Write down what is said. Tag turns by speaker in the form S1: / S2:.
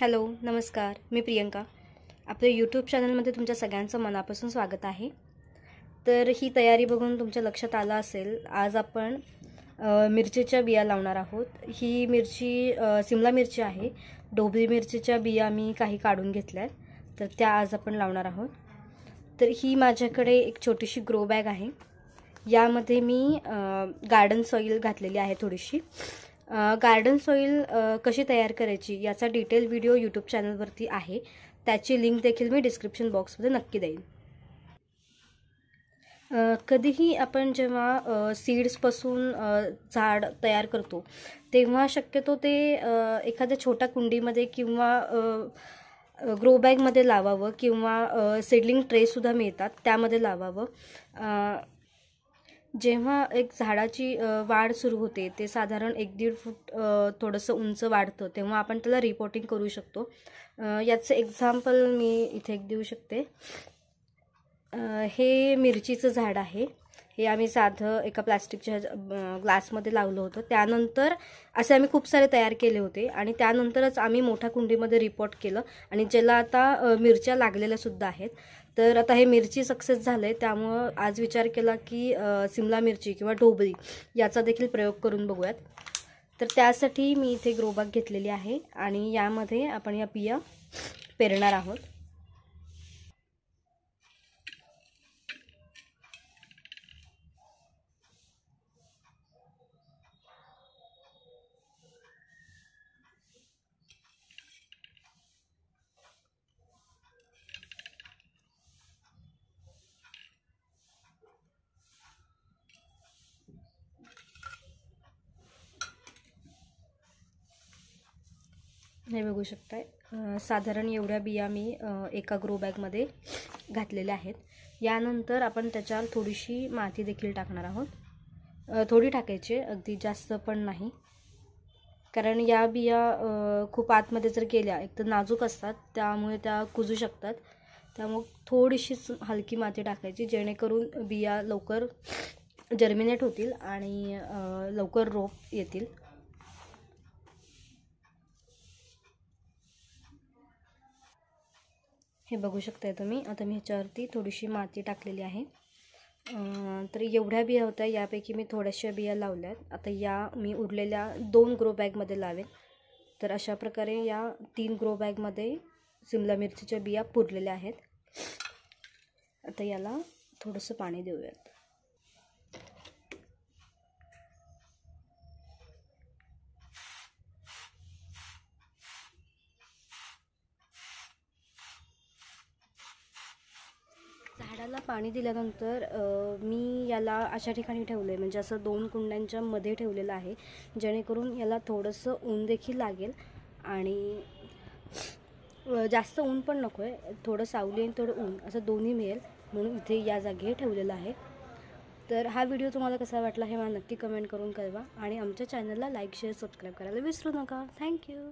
S1: Hello नमस्कार, मी प्रियंका. आपल्या YouTube चॅनलमध्ये तुमच्या सगळ्यांचं मनापासून स्वागत आहे. तर ही तयारी बघून तुमच्या लक्षात आलं असेल, आज आपण मिरचीच्या बिया लावणार आहोत. ही मिरची सिमला मिरची आहे. ढोबळी मिरचीच्या बिया मी काही काढून घेतल्या आहेत, तर त्या आज आपण लावणार आहोत. तर ही माझ्याकडे एक छोटीशी ग्रो बॅग आहे. यामध्ये मी गार्डन सॉईल घातलेली आहे थोडीशी. गार्डन सॉईल कशी तयार करायची याचा डिटेल व्हिडिओ यूट्यूब चॅनलवरती आहे. त्याची लिंक देखील मी डिस्क्रिप्शन बॉक्समध्ये नक्की देईन. कधीही आपण जेव्हा सीड्सपासून झाड तयार करतो तेव्हा शक्यतो ते एखाद्या छोट्या कुंडीमध्ये किंवा ग्रो बॅगमध्ये लावावं किंवा सीडलिंग ट्रेसुद्धा मिळतात त्यामध्ये लावावं. जेव्हा एक झाडाची वाढ सुरू होते ते साधारण 1-1.5 फूट थोडंसं उंच वाढतं तेव्हा आपण त्याला रिपोर्टिंग करू शकतो. याचं एक्झाम्पल मी इथे एक देऊ शकते. हे मिरचीचं झाड आहे. हे आम्ही साधं एका प्लास्टिकच्या ग्लासमध्ये लावलं होतं. त्यानंतर असे आम्ही खूप सारे तयार केले होते आणि त्यानंतरच आम्ही मोठ्या कुंडीमध्ये रिपोर्ट केलं आणि ज्याला आता मिरच्या लागलेल्यासुद्धा आहेत. तर आता हे मिरची सक्सेस झालं आहे, त्यामुळं आज विचार केला की सिमला मिरची किंवा ढोबळी याचा देखील प्रयोग करून बघूयात. तर त्यासाठी मी इथे ग्रोबॅग घेतलेली आहे आणि यामध्ये आपण या बिया पेरणार आहोत. हे बघू शकताय, साधारण एवढ्या बिया मी एका ग्रो बॅगमध्ये घातलेल्या आहेत. यानंतर आपण त्याच्यावर थोडीशी माती देखील टाकणार आहोत. थोडी टाकायची, अगदी जास्त पण नाही, कारण या बिया खूप आतमध्ये जर गेल्या एक तर नाजूक असतात त्यामुळे त्या कुजू शकतात. त्यामुळे थोडीशीच हलकी माती टाकायची जेणेकरून बिया लवकर जर्मिनेट होतील आणि लवकर रोप येतील. हे बघू शकताय तुम्ही. आता मी ह्याच्यावरती थोडीशी माती टाकलेली आहे. तर एवढ्या बिया होत्या, यापैकी मी थोड्याशा बिया लावल्यात. आता या मी उरलेल्या 2 ग्रो बॅगमध्ये लावेन. तर अशा प्रकारे या 3 ग्रो बॅगमध्ये सिमला मिरचीच्या बिया पुरलेल्या आहेत. आता याला थोडंसं पाणी देऊयात. झाडाला पाणी दिल्यानंतर मी याला अशा ठिकाणी ठेवलं आहे, म्हणजे असं 2 कुंड्यांच्या मध्ये ठेवलेलं आहे, जेणेकरून याला थोडंसं ऊन देखील लागेल आणि जास्त ऊन पण नको आहे, थोडं सावली आणि थोडं ऊन असं दोन्ही मिळेल म्हणून इथे या जागी ठेवलेलं आहे. तर हा व्हिडिओ तुम्हाला कसा वाटला हे मला नक्की कमेंट करून कळवा आणि आमच्या चॅनलला लाईक शेअर सबस्क्राईब करायला विसरू नका. थँक्यू.